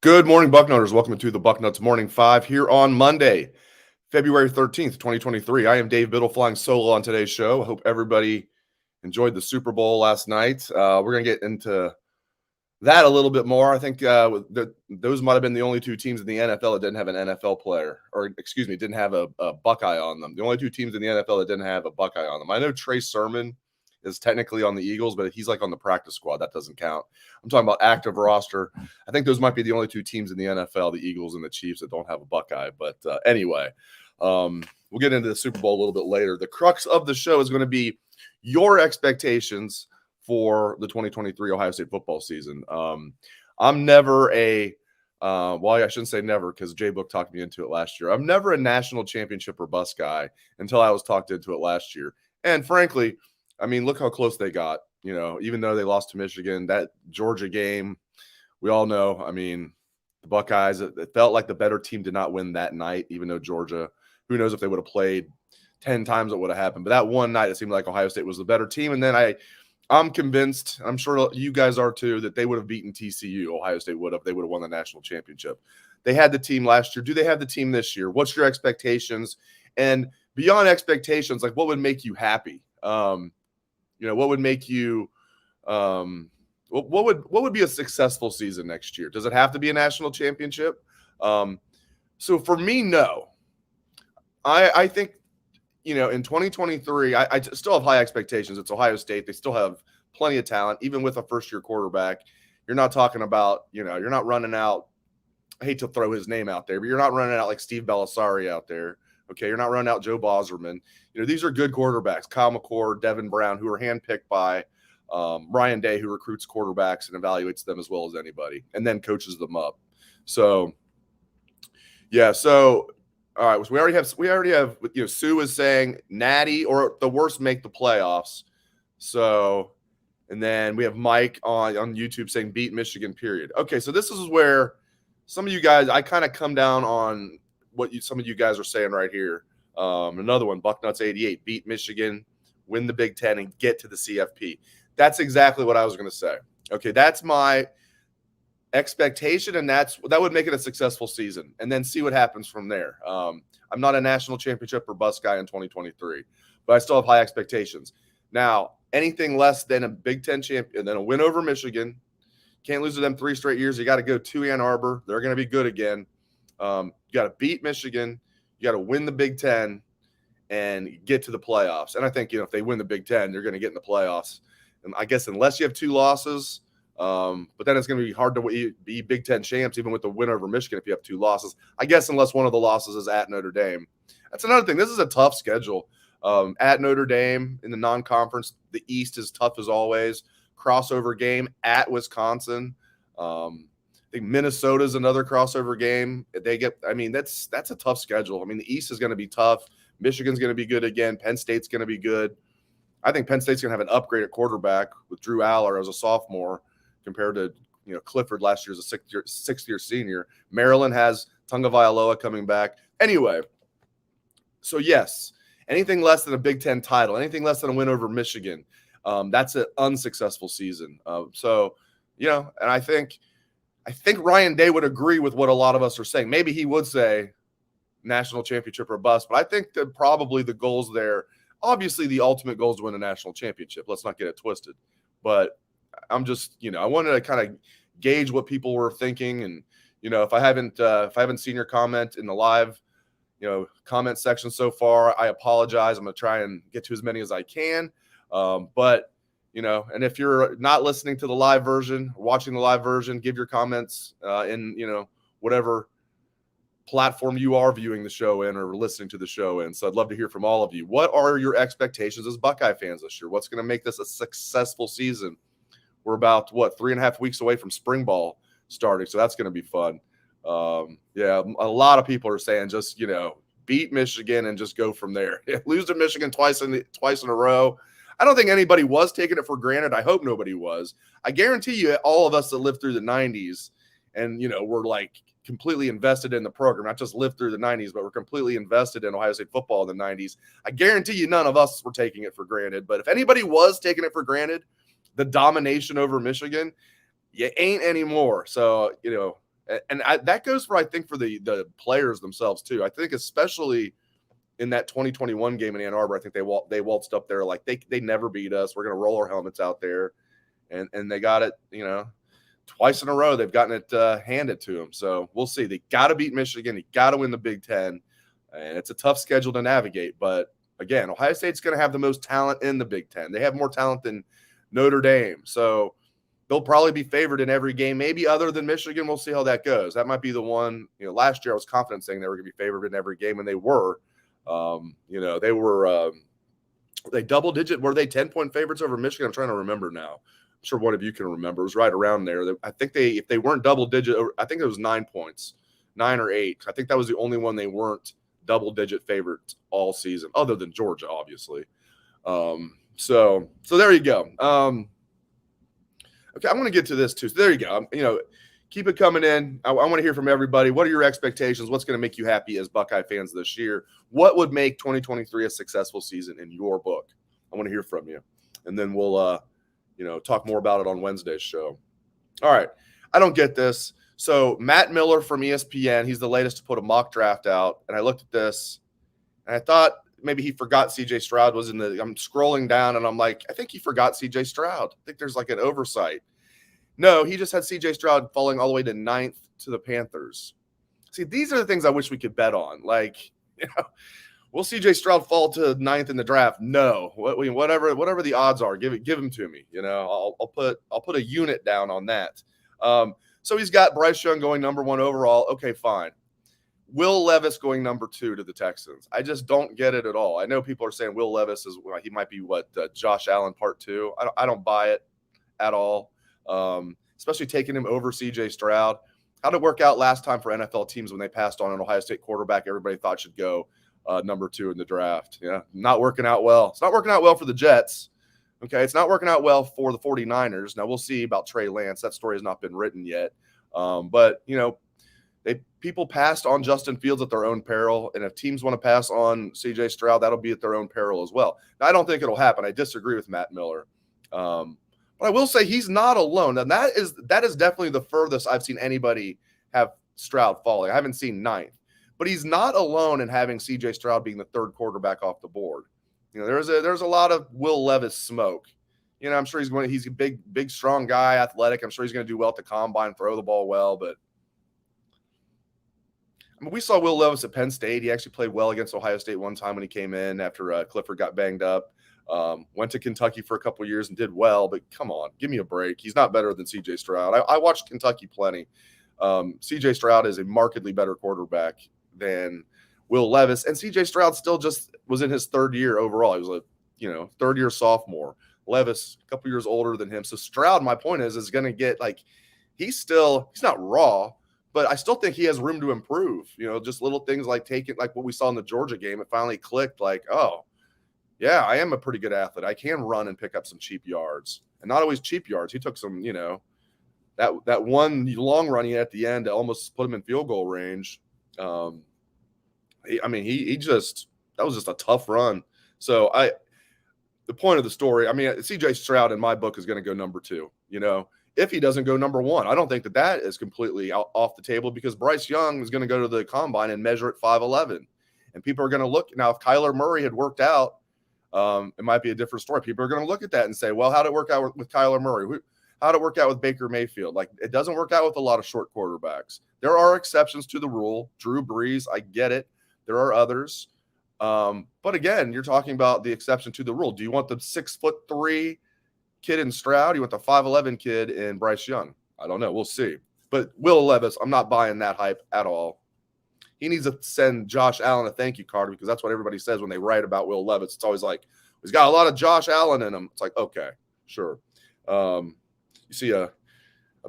Good morning, Bucknutters. Welcome to the Bucknuts Morning 5 here on Monday, February 13th, 2023. I am Dave Biddle flying solo on today's show. I hope everybody enjoyed the Super Bowl last night. We're going to get into that a little bit more. I think those might have been the only two teams in the NFL that didn't have an NFL player, or excuse me, didn't have a Buckeye on them. The only two teams in the NFL that didn't have a Buckeye on them. I know Trey Sermon is technically on the Eagles, but he's like on the practice squad. That doesn't count. I'm talking about active roster. I think those might be the only two teams in the NFL, the Eagles and the Chiefs, that don't have a Buckeye. But anyway, we'll get into the Super Bowl a little bit later. The crux of the show is going to be your expectations for the 2023 Ohio State football season. I'm never well, I shouldn't say never because Jay Book talked me into it last year. I'm never a national championship or bust guy until I was talked into it last year. And frankly, I mean, look how close they got, even though they lost to Michigan. That Georgia game, we all know, I mean, the Buckeyes, it felt like the better team did not win that night, even though Georgia, who knows if they would have played 10 times, it would have happened. But that one night, it seemed like Ohio State was the better team. And then I'm convinced, I'm sure you guys are too, that they would have beaten TCU. Ohio State would have. They would have won the national championship. They had the team last year. Do they have the team this year? What's your expectations? And beyond expectations, like what would make you happy? What would make you what would be a successful season next year? Does it have to be a national championship? So for me, no. I think, in 2023, I still have high expectations. It's Ohio State. They still have plenty of talent, even with a first-year quarterback. You're not talking about, you're not running out. I hate to throw his name out there, but you're not running out like Steve Belisari out there. Okay, you're not running out Joe Bosserman. These are good quarterbacks. Kyle McCord, Devin Brown, who are handpicked by Ryan Day, who recruits quarterbacks and evaluates them as well as anybody, and then coaches them up. So, yeah. So, all right. So we already have. Sue is saying Natty or the worst make the playoffs. So, and then we have Mike on YouTube saying beat Michigan. Period. Okay, so this is where some of you guys, I kind of come down on what some of you guys are saying right here. Another one, Bucknuts 88, beat Michigan, win the Big Ten, and get to the CFP. That's exactly what I was going to say. Okay, that's my expectation, and that would make it a successful season, and then see what happens from there. I'm not a national championship or bust guy in 2023, but I still have high expectations. Now, anything less than a Big Ten champion, than a win over Michigan, can't lose to them 3 straight years. You got to go to Ann Arbor. They're going to be good again. You got to beat Michigan. You got to win the Big Ten and get to the playoffs. And I think, if they win the Big Ten, they're going to get in the playoffs. And I guess unless you have 2 losses, but then it's going to be hard to be Big Ten champs, even with the win over Michigan, if you have 2 losses. I guess unless one of the losses is at Notre Dame. That's another thing. This is a tough schedule. At Notre Dame in the non-conference, the East is tough as always. Crossover game at Wisconsin. I think Minnesota's another crossover game. That's a tough schedule. I mean, the East is going to be tough. Michigan's going to be good again. Penn State's going to be good. I think Penn State's going to have an upgrade at quarterback with Drew Aller as a sophomore compared to Clifford last year as a sixth-year senior. Maryland has Tagovailoa coming back. Anyway, so yes, anything less than a Big Ten title, anything less than a win over Michigan, that's an unsuccessful season. And I think Ryan Day would agree with what a lot of us are saying. Maybe he would say national championship or bust, but I think that probably the goals there, obviously the ultimate goal is to win a national championship. Let's not get it twisted. But I'm just, I wanted to kind of gauge what people were thinking. And, if I haven't seen your comment in the live, comment section so far, I apologize. I'm going to try and get to as many as I can. But and if you're not listening to the live version, watching the live version, give your comments in, whatever platform you are viewing the show in or listening to the show in. So I'd love to hear from all of you. What are your expectations as Buckeye fans this year? What's going to make this a successful season? We're about, 3.5 weeks away from spring ball starting, so that's going to be fun. Yeah, a lot of people are saying just, beat Michigan and just go from there. Lose to Michigan twice in a row. I don't think anybody was taking it for granted. I hope nobody was. I guarantee you all of us that lived through the 90s and, we're like completely invested in the program, not just lived through the 90s, but we're completely invested in Ohio State football in the 90s. I guarantee you none of us were taking it for granted. But if anybody was taking it for granted, the domination over Michigan, you ain't anymore. So, And that goes for, I think, for the players themselves too. I think especially in that 2021 game in Ann Arbor, I think they waltzed up there like they never beat us. We're going to roll our helmets out there. And they got it, twice in a row. They've gotten it handed to them. So we'll see. They got to beat Michigan. They got to win the Big Ten. And it's a tough schedule to navigate. But, again, Ohio State's going to have the most talent in the Big Ten. They have more talent than Notre Dame. So they'll probably be favored in every game, maybe other than Michigan. We'll see how that goes. That might be the one. Last year I was confident saying they were going to be favored in every game, and they were. They were they double-digit. Were they 10-point favorites over Michigan? I'm trying to remember now. I'm sure one of you can remember. It was right around there. I think if they weren't double-digit, I think it was 9 points, 9 or 8. I think that was the only one they weren't double-digit favorites all season, other than Georgia, obviously. So there you go. Okay, I'm going to get to this too. So there you go. Keep it coming in. I want to hear from everybody. What are your expectations? What's going to make you happy as Buckeye fans this year? What would make 2023 a successful season in your book? I want to hear from you. And then we'll talk more about it on Wednesday's show. All right. I don't get this. So Matt Miller from ESPN, he's the latest to put a mock draft out. And I looked at this and I thought maybe he forgot CJ Stroud was I'm scrolling down and I'm like, I think he forgot CJ Stroud. I think there's like an oversight. No, he just had CJ Stroud falling all the way to 9th to the Panthers. See, these are the things I wish we could bet on. Like, will CJ Stroud fall to 9th in the draft? No. Whatever the odds are, give him to me. I'll put a unit down on that. So he's got Bryce Young going number 1 overall. Okay, fine. Will Levis going number 2 to the Texans. I just don't get it at all. I know people are saying Will Levis he might be Josh Allen part 2. I don't buy it at all. Especially taking him over CJ Stroud. How'd it work out last time for NFL teams when they passed on an Ohio State quarterback everybody thought should go number 2 in the draft? Yeah, not working out well. It's not working out well for the Jets. Okay, it's not working out well for the 49ers. Now, we'll see about Trey Lance. That story has not been written yet. But people passed on Justin Fields at their own peril, and if teams want to pass on CJ Stroud, that'll be at their own peril as well. Now, I don't think it'll happen. I disagree with Matt Miller. But I will say he's not alone. And that is definitely the furthest I've seen anybody have Stroud falling. I haven't seen 9th. But he's not alone in having CJ Stroud being the 3rd quarterback off the board. There's a lot of Will Levis smoke. I'm sure he's a big, strong guy, athletic. I'm sure he's going to do well at the combine, throw the ball well. But we saw Will Levis at Penn State. He actually played well against Ohio State one time when he came in after Clifford got banged up. Went to Kentucky for a couple of years and did well, but come on, give me a break. He's not better than CJ Stroud. I watched Kentucky plenty. CJ Stroud is a markedly better quarterback than Will Levis, and CJ Stroud still just was in his 3rd year overall. He was a 3rd year sophomore. Levis a couple years older than him. So Stroud, my point is going to get he's not raw, but I still think he has room to improve. Just little things like what we saw in the Georgia game. It finally clicked. Oh. Yeah, I am a pretty good athlete. I can run and pick up some cheap yards. And not always cheap yards. He took some, that one long run he had at the end to almost put him in field goal range. That was just a tough run. So the point of the story, CJ Stroud in my book is going to go number 2, if he doesn't go number 1. I don't think that is completely off the table because Bryce Young is going to go to the combine and measure at 5'11". And people are going to look. Now, if Kyler Murray had worked out, it might be a different story. People are going to look at that and say, well, how'd it work out with Kyler Murray? How'd it work out with Baker Mayfield? It doesn't work out with a lot of short quarterbacks. There are exceptions to the rule. Drew Brees, I get it. There are others. But again, you're talking about the exception to the rule. Do you want the 6'3" kid in Stroud? Do you want the 5'11" kid in Bryce Young? I don't know. We'll see. But Will Levis, I'm not buying that hype at all. He needs to send Josh Allen a thank you card because that's what everybody says when they write about Will Levis. It's always like, he's got a lot of Josh Allen in him. It's like, okay, sure. You see a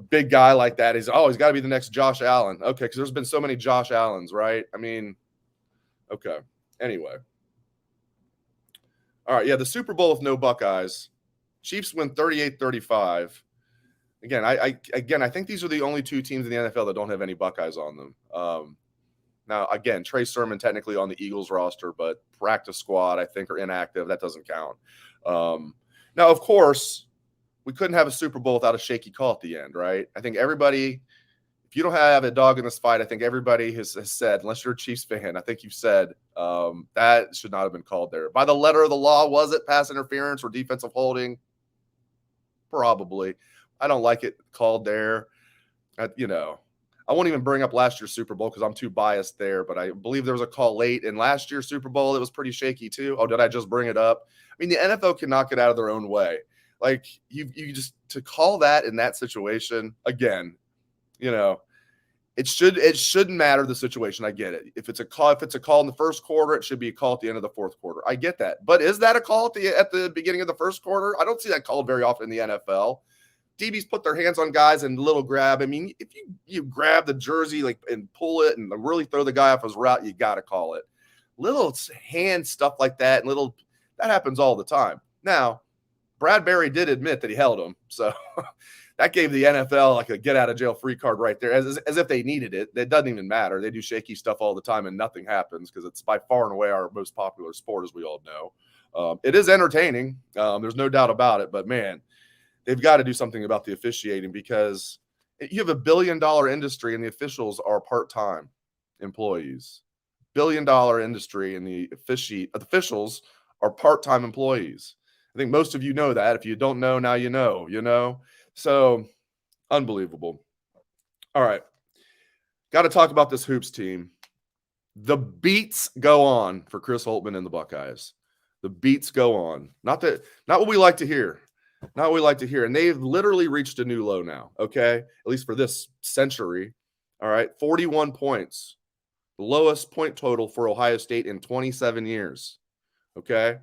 big guy like that. He's got to be the next Josh Allen. Okay, because there's been so many Josh Allens, right? Okay. Anyway. All right, yeah, the Super Bowl with no Buckeyes. Chiefs win 38-35. Again, I think these are the only 2 teams in the NFL that don't have any Buckeyes on them. Now, again, Trey Sermon technically on the Eagles roster, but practice squad, I think, are inactive. That doesn't count. Now, of course, we couldn't have a Super Bowl without a shaky call at the end, right? I think everybody if you don't have a dog in this fight, I think everybody has said, unless you're a Chiefs fan, I think you've said that should not have been called there. By the letter of the law, was it pass interference or defensive holding? Probably. I don't like it called there. I won't even bring up last year's Super Bowl because I'm too biased there, but I believe there was a call late in last year's Super Bowl. It was pretty shaky too. Oh, did I just bring it up? I mean, the NFL can knock it out of their own way. Like you just to call that in that situation again, it shouldn't matter the situation. I get it. If it's a call in the first quarter, it should be a call at the end of the fourth quarter. I get that. But is that a call at the beginning of the first quarter? I don't see that called very often in the NFL. DBs put their hands on guys and little grab. I mean, if you grab the jersey and pull it and really throw the guy off his route, you got to call it. Little hand stuff like that that happens all the time. Now, Bradbury did admit that he held him, so that gave the NFL like a get-out-of-jail-free card right there, as if they needed it. It doesn't even matter. They do shaky stuff all the time, and nothing happens because it's by far and away our most popular sport, as we all know. It is entertaining. There's no doubt about it, but, man, they've got to do something about the officiating because you have $1 billion industry, and the officials are part-time employees. $1 billion industry, and the officials are part-time employees. I think most of you know that. If you don't know, now you know. So, unbelievable. All right. Got to talk about this hoops team. The beats go on for Chris Holtmann and the Buckeyes. The beats go on. Not what we like to hear. Not what we like to hear. And they've literally reached a new low now, okay? At least for this century. All right. 41 points. The lowest point total for Ohio State in 27 years. Okay?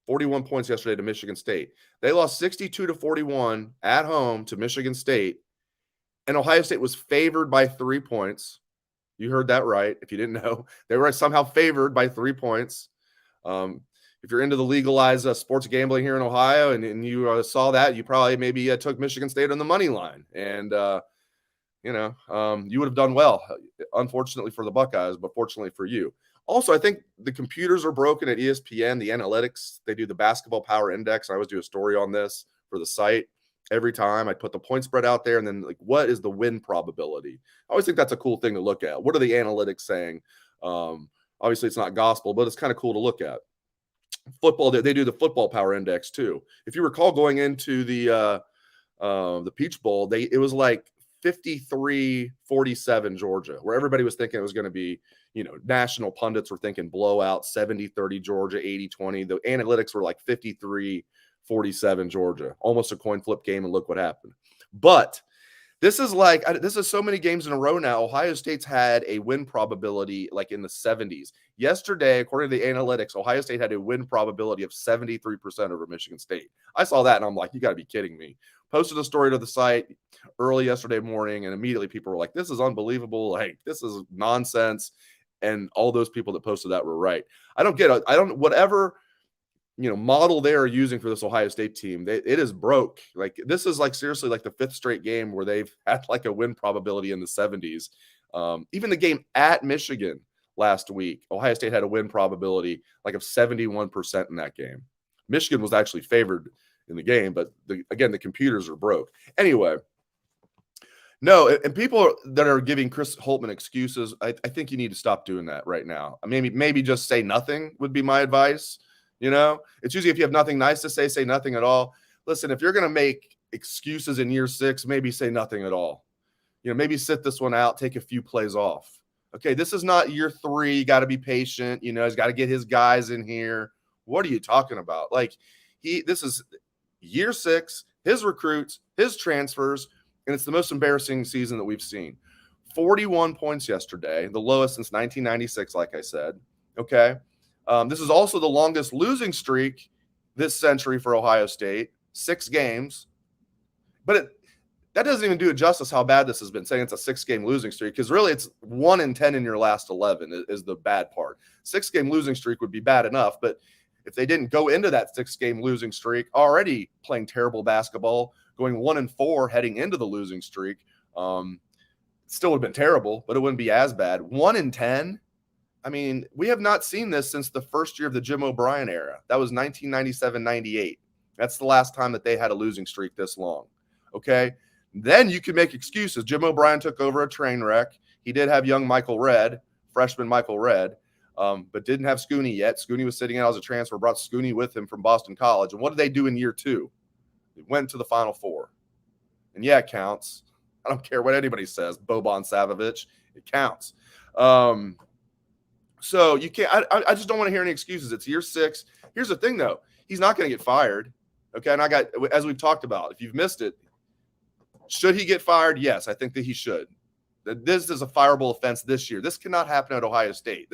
41 points yesterday to Michigan State. They lost 62-41 at home to Michigan State, and Ohio State was favored by 3 points. You heard that right. If you didn't know, they were somehow favored by 3 points. If you're into the legalized sports gambling here in Ohio and you saw that, you probably maybe took Michigan State on the money line, and you would have done well. Unfortunately for the Buckeyes, but fortunately for you. Also, I think the computers are broken at ESPN, the analytics. They do the basketball power index. I always do a story on this for the site. Every time I put the point spread out there and then what is the win probability? I always think that's a cool thing to look at. What are the analytics saying? Obviously, it's not gospel, but it's kind of cool to look at. Football, they do the football power index too. If you recall going into the Peach Bowl, it was like 53-47 Georgia, where everybody was thinking it was going to be, national pundits were thinking blowout, 70-30 Georgia, 80-20. The analytics were like 53-47 Georgia, almost a coin flip game, and look what happened. But this is so many games in a row now. Ohio State's had a win probability like in the 70s. Yesterday, according to the analytics, Ohio State had a win probability of 73% over Michigan State. I saw that, and I'm like, you got to be kidding me. Posted a story to the site early yesterday morning, and immediately people were like, this is unbelievable. Like, this is nonsense. And all those people that posted that were right. Whatever model they are using for this Ohio State team, it is broke. Like, this is like seriously like the 5th straight game where they've had like a win probability in the 70s. Even the game at Michigan last week, Ohio State had a win probability like of 71% in that game. Michigan was actually favored in the game, but the computers are broke. Anyway, no, and people that are giving Chris Holtmann excuses, I think you need to stop doing that right now. Maybe just say nothing would be my advice. It's usually if you have nothing nice to say nothing at all. Listen, if you're going to make excuses in year 6, maybe say nothing at all. Maybe sit this one out, take a few plays off. Okay, this is not year 3. You got to be patient. He's got to get his guys in here. What are you talking about? This is year 6, his recruits, his transfers, and it's the most embarrassing season that we've seen. 41 points yesterday, the lowest since 1996, like I said. Okay. This is also the longest losing streak this century for Ohio State, 6 games. But that doesn't even do it justice how bad this has been, saying it's a 6-game losing streak, because really it's 1-10 in your last 11 is the bad part. 6-game losing streak would be bad enough, but if they didn't go into that 6-game losing streak already playing terrible basketball, going 1-4 heading into the losing streak, still would have been terrible, but it wouldn't be as bad. 1-10. We have not seen this since the first year of the Jim O'Brien era. That was 1997-98. That's the last time that they had a losing streak this long. Okay. Then you can make excuses. Jim O'Brien took over a train wreck. He did have young Michael Redd, freshman Michael Redd, but didn't have Scooney yet. Scooney was sitting out as a transfer, brought Scooney with him from Boston College. And what did they do in year 2? They went to the Final Four. And yeah, it counts. I don't care what anybody says. Boban Savovich, it counts. So you can't. I just don't want to hear any excuses. It's year 6. Here's the thing, though. He's not going to get fired. Okay, and as we've talked about, if you've missed it, should he get fired? Yes, I think that he should. This is a fireable offense this year. This cannot happen at Ohio State.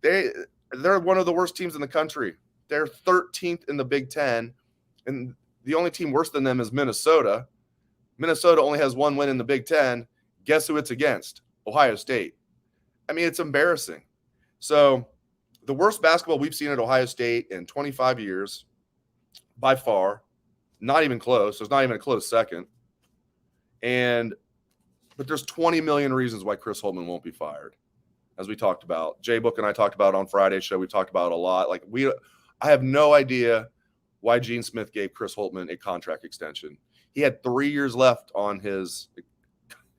They're one of the worst teams in the country. They're 13th in the Big Ten, and the only team worse than them is Minnesota. Minnesota only has 1 win in the Big Ten. Guess who it's against? Ohio State. I mean, it's embarrassing. So the worst basketball we've seen at Ohio State in 25 years, by far, not even close. There's not even a close second. But there's 20 million reasons why Chris Holtmann won't be fired, as we talked about. Jay Book and I talked about on Friday's show. We talked about it a lot. I have no idea why Gene Smith gave Chris Holtmann a contract extension. He had 3 years left on his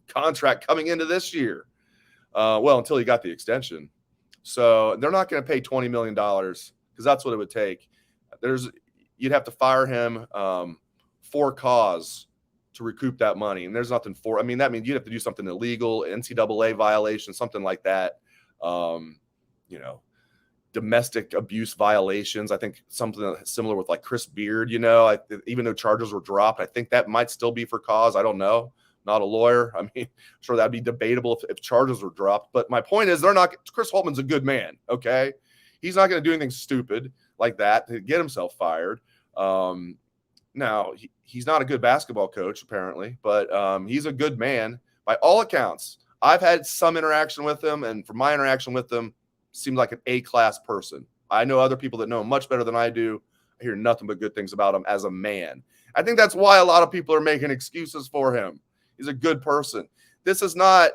contract coming into this year. Until he got the extension. So they're not going to pay $20 million because that's what it would take. You'd have to fire him for cause to recoup that money. And there's nothing for, that means you'd have to do something illegal, NCAA violation, something like that. Domestic abuse violations. I think something similar with like Chris Beard, even though charges were dropped, I think that might still be for cause. I don't know. Not a lawyer. Sure, that'd be debatable if charges were dropped. But my point is, Chris Holtmann's a good man, okay? He's not going to do anything stupid like that to get himself fired. Now, he's not a good basketball coach, apparently, but he's a good man. By all accounts, I've had some interaction with him, and from my interaction with him, seems like an A-class person. I know other people that know him much better than I do. I hear nothing but good things about him as a man. I think that's why a lot of people are making excuses for him. He's a good person. This is not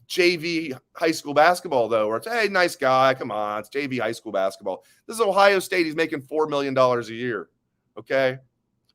JV high school basketball, though, where it's, hey, nice guy. Come on, it's JV high school basketball. This is Ohio State. He's making $4 million a year, okay?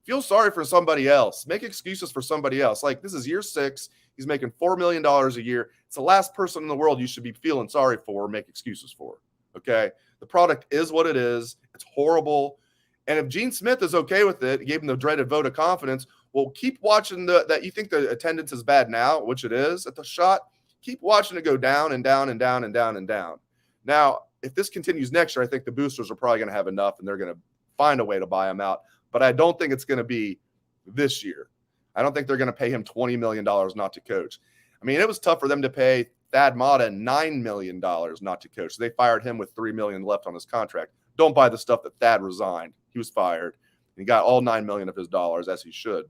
Feel sorry for somebody else. Make excuses for somebody else. Like, this is year 6. He's making $4 million a year. It's the last person in the world you should be feeling sorry for or make excuses for, okay? The product is what it is. It's horrible. And if Gene Smith is okay with it, gave him the dreaded vote of confidence, well, keep watching that. You think the attendance is bad now, which it is at the shot. Keep watching it go down and down and down and down and down. Now, if this continues next year, I think the boosters are probably going to have enough and they're going to find a way to buy him out. But I don't think it's going to be this year. I don't think they're going to pay him $20 million not to coach. It was tough for them to pay Thad Matta $9 million not to coach. So they fired him with $3 million left on his contract. Don't buy the stuff that Thad resigned. He was fired. He got all $9 million of his dollars, as he should.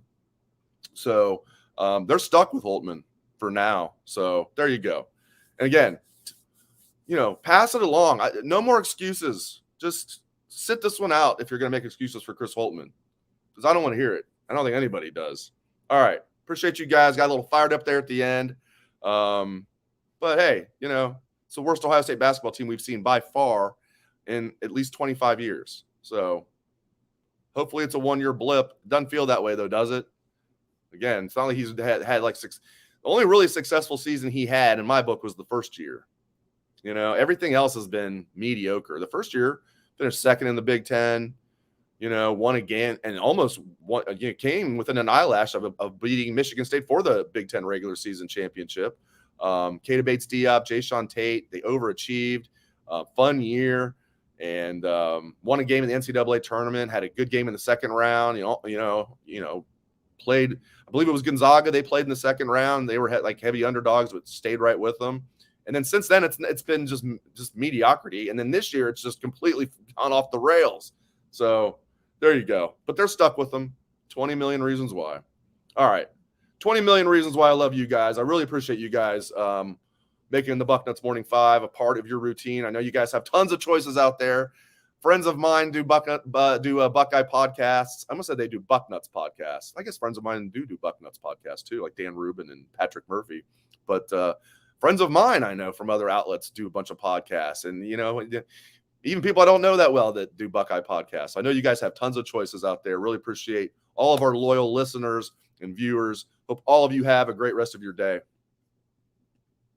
So they're stuck with Holtmann for now. So there you go. And again, pass it along. No more excuses. Just sit this one out if you're going to make excuses for Chris Holtmann, because I don't want to hear it. I don't think anybody does. All right. Appreciate you guys. Got a little fired up there at the end. But hey, it's the worst Ohio State basketball team we've seen by far in at least 25 years. So hopefully it's a one-year blip. Doesn't feel that way, though, does it? Again, it's not like he's had like six. The only really successful season he had in my book was the first year. Everything else has been mediocre. The first year, finished second in the Big Ten, won again and almost won, came within an eyelash of beating Michigan State for the Big Ten regular season championship. Keita Bates-Diop, Jayshawn Tate, they overachieved. Fun year. And won a game in the NCAA tournament, had a good game in the second round, played, I believe it was Gonzaga they played in the second round. They were like heavy underdogs, but stayed right with them. And then since then, it's been just mediocrity. And then this year, it's just completely gone off the rails. So there you go. But they're stuck with them. 20 million reasons why. All right. 20 million reasons why I love you guys. I really appreciate you guys making the Bucknuts Morning 5 a part of your routine. I know you guys have tons of choices out there. Friends of mine do Buckeye podcasts. I almost said they do Bucknuts podcasts. I guess friends of mine do Bucknuts podcasts too, like Dan Rubin and Patrick Murphy. But friends of mine I know from other outlets do a bunch of podcasts. And, even people I don't know that well that do Buckeye podcasts. I know you guys have tons of choices out there. Really appreciate all of our loyal listeners and viewers. Hope all of you have a great rest of your day.